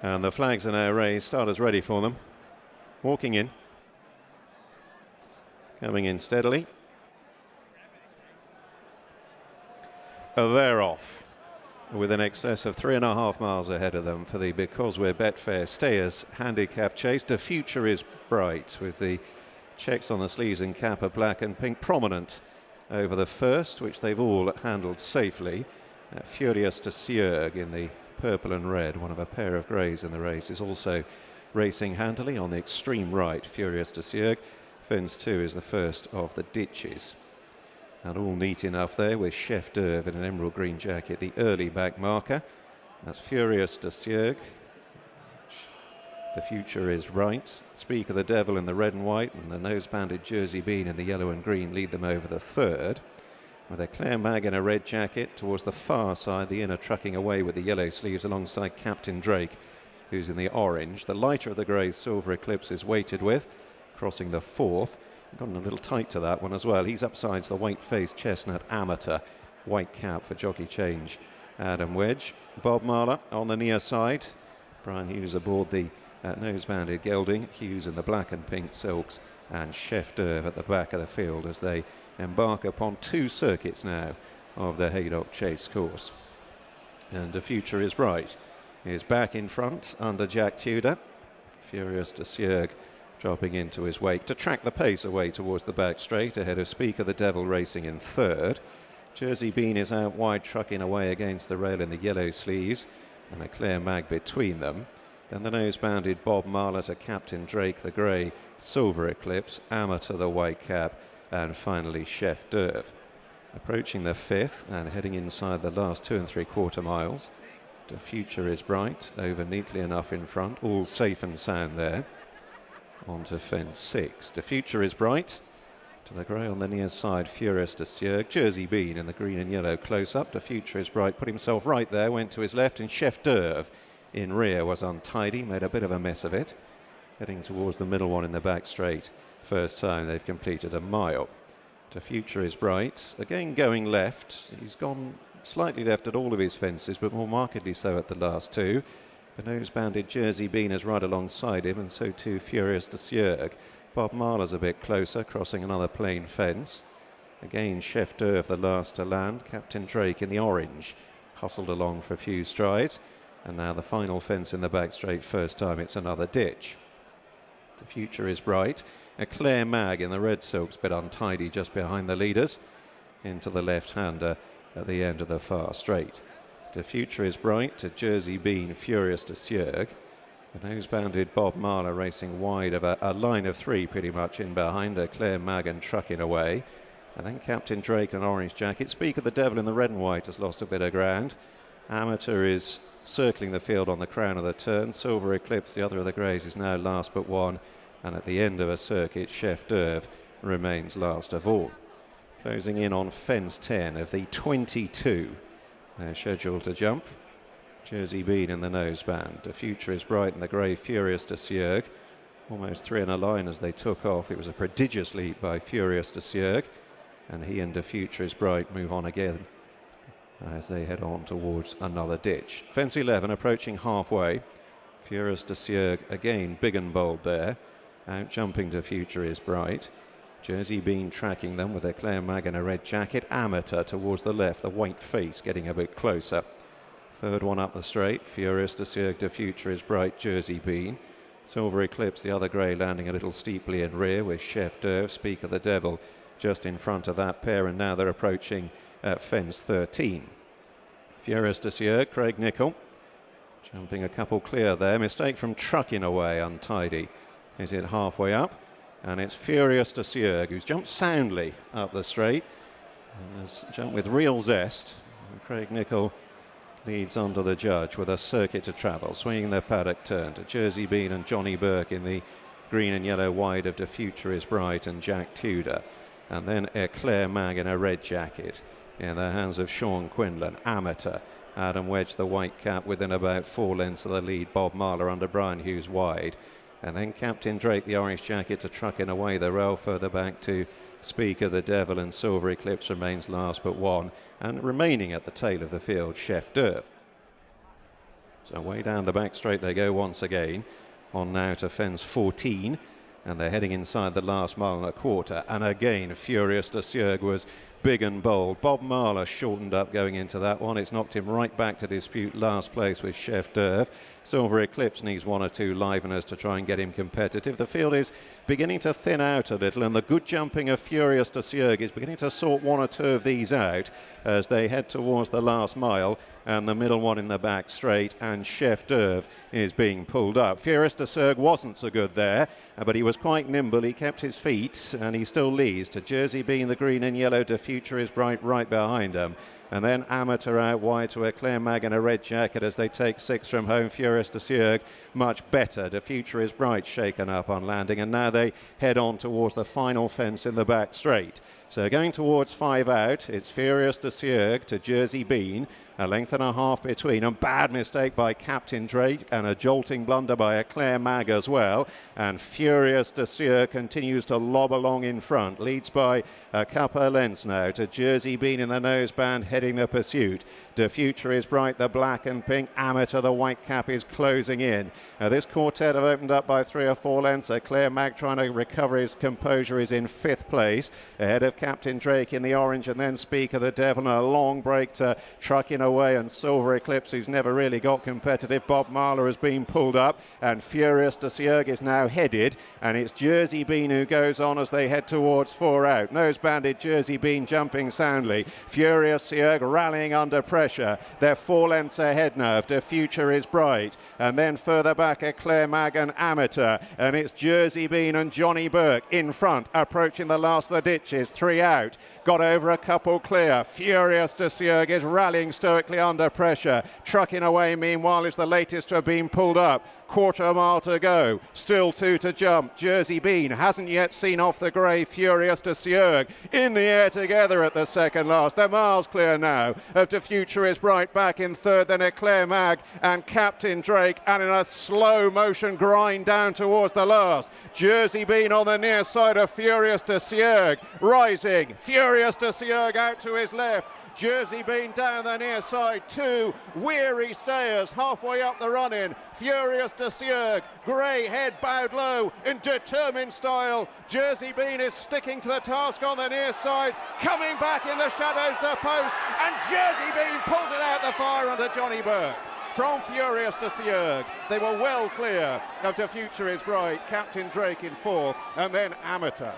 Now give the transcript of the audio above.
And the flags are now raised, starters ready for them. Walking in. Coming in steadily. They're off with an excess of 3.5 miles ahead of them for the Because We're Betfair Stayers handicap chase. The Future is Bright with the checks on the sleeves and cap of black and pink prominent over the first, which they've all handled safely. Furius De Ciergues in the purple and red, one of a pair of greys in the race, is also racing handily on the extreme right. Furius De Ciergues. Fence 2 is the first of the ditches. And all neat enough there with Chef d'Oeuvre in an emerald green jacket, the early back marker. That's Furius De Ciergues. The Future is Right. Speak of the Devil in the red and white, and the nose-banded Jersey Bean in the yellow and green lead them over the third. With a Claire Mag in a red jacket towards the far side, the inner trucking away with the yellow sleeves alongside Captain Drake, who's in the orange. The lighter of the greys, Silver Eclipse, is weighted with, crossing the fourth. Gotten a little tight to that one as well. He's upsides the white-faced chestnut Amateur. White cap for jockey change Adam Wedge. Bob Marler on the near side. Brian Hughes aboard the nose-banded gelding. Hughes in the black and pink silks. And Chef d'Oeuvre at the back of the field as they embark upon 2 circuits now of the Haydock chase course. And The Future is Right is back in front under Jack Tudor. Furious De Ciergues dropping into his wake to track the pace away towards the back straight ahead of Speak of the Devil racing in third. Jersey Bean is out wide, trucking away against the rail in the yellow sleeves, and a Claire Mag between them. Then the nose-banded Bob Marler to Captain Drake, the grey Silver Eclipse, Amateur the white cap, and finally Chef d'Oeuvre. Approaching the fifth and heading inside the last 2 3/4 miles. The Future is Bright, over neatly enough in front, all safe and sound there. On to fence 6. The Future is Bright. To the grey on the near side, Furious De Ciergues. Jersey Bean in the green and yellow close up. The Future is Bright put himself right there, went to his left, and Chef d'Oeuvre in rear was untidy, made a bit of a mess of it. Heading towards the middle one in the back straight. First time they've completed a mile. The Future is Bright. Again going left. He's gone slightly left at all of his fences, but more markedly so at the last 2. The nose-banded Jersey Bean is right alongside him, and so too Furious De Ciergues. Bob Marler's a bit closer, crossing another plain fence. Again, Chef d'Oeuvre the last to land. Captain Drake in the orange hustled along for a few strides. And now the final fence in the back straight, first time it's another ditch. The Future is Bright. A Claire Mag in the red silks, bit untidy just behind the leaders. Into the left-hander at the end of the far straight. The Future is Bright to Jersey Bean, Furious De Ciergues. The nose-banded Bob Marler racing wide of a line of 3 pretty much in behind her, Claire Mag and trucking away. And then Captain Drake in orange jacket. Speak of the Devil in the red and white has lost a bit of ground. Amateur is circling the field on the crown of the turn. Silver Eclipse, the other of the greys, is now last but one. And at the end of a circuit, Chef d'Oeuvre remains last of all. Closing in on fence 10 of the 22. They're scheduled to jump. Jersey Bean in the noseband. The Future is Bright in the grey Furious De Ciergues. Almost 3 in a line as they took off. It was a prodigious leap by Furious De Ciergues. And he and The Future is Bright move on again as they head on towards another ditch. Fence 11 approaching halfway. Furious De Ciergues again big and bold there. Out jumping to Future is Bright. Jersey Bean tracking them with a Claire Mag in a red jacket. Amateur towards the left, the white face getting a bit closer. Third one up the straight. Furious De Ciergues, The Future is Bright, Jersey Bean. Silver Eclipse, the other grey, landing a little steeply in rear with Chef d'Oeuvre, Speak of the Devil, just in front of that pair. And now they're approaching fence 13. Furious De Ciergues, Craig Nicol, jumping a couple clear there. Mistake from trucking away, untidy. Hit it halfway up. And it's Furious De Ciergues, who's jumped soundly up the straight. And has jumped with real zest. And Craig Nicol leads under the judge with a circuit to travel, swinging their paddock turn to Jersey Bean and Johnny Burke in the green and yellow wide of The Future is Bright and Jack Tudor. And then a Claire Mag in a red jacket in the hands of Sean Quinlan, Amateur. Adam Wedge, the white cap, within about 4 lengths of the lead. Bob Marler under Brian Hughes wide. And then Captain Drake, the orange jacket, to trucking away the rail further back to Speak of the Devil, and Silver Eclipse remains last but one. And remaining at the tail of the field, Chef d'Oeuvre. So way down the back straight they go once again. On now to fence 14. And they're heading inside the last mile and a quarter. And again, Furius De Ciergues was big and bold. Bob Marler shortened up going into that one. It's knocked him right back to dispute last place with Chef d'Oeuvre. Silver Eclipse needs one or two liveners to try and get him competitive. The field is beginning to thin out a little, and the good jumping of Furius De Ciergues is beginning to sort one or two of these out as they head towards the last mile, and the middle one in the back straight, and Chef d'Oeuvre is being pulled up. Furius De Ciergues wasn't so good there, but he was quite nimble. He kept his feet, and he still leads to Jersey Bean, the green and yellow. The Future is Bright right behind him. And then Amateur out wide to a Eclair Mag in a red jacket as they take 6 from home. Furius De Ciergues much better. The Future is Bright shaken up on landing, and now they head on towards the final fence in the back straight. So going towards 5 out, it's Furius De Ciergues to Jersey Bean, a length and a half between, and bad mistake by Captain Drake and a jolting blunder by Eclair Mag as well. And Furius De Ciergues continues to lob along in front, leads by a couple of lengths now to Jersey Bean in the noseband heading the pursuit. The Future is Bright, the black and pink. Amateur, the white cap, is closing in. This quartet have opened up by 3 or 4 lengths. Eclair Mag trying to recover his composure is in 5th place, ahead of Captain Drake in the orange, and then Speak of the Devil, and a long break to Trucking Away and Silver Eclipse, who's never really got competitive. Bob Marler has been pulled up, and Furius De Ciergues is now headed, and it's Jersey Bean who goes on as they head towards 4 out. Nose-banded Jersey Bean jumping soundly. Furius De Ciergues rallying under pressure. They're 4 lengths ahead now. The Future is Bright, and then further back Eclair Mag and Amateur, and it's Jersey Bean and Johnny Burke in front, approaching the last of the ditches. 3 out, got over a couple clear. Furius De Ciergues is rallying stoically under pressure. Trucking Away, meanwhile, is the latest to have been pulled up. Quarter mile to go, still 2 to jump. Jersey Bean hasn't yet seen off the grey. Furius De Ciergues in the air together at the second last. They're miles clear now of The Future is Bright back in 3rd, then Eclair Mag and Captain Drake, and in a slow motion grind down towards the last. Jersey Bean on the near side of Furius De Ciergues, rising. Furius De Ciergues out to his left. Jersey Bean down the near side, 2 weary stayers halfway up the run-in. Furius De Ciergues, grey head bowed low in determined style. Jersey Bean is sticking to the task on the near side, coming back in the shadows the post, and Jersey Bean pulls it out the fire under Johnny Burke. From Furius De Ciergues, they were well clear of The Future is Bright, Captain Drake in 4th, and then Amateur.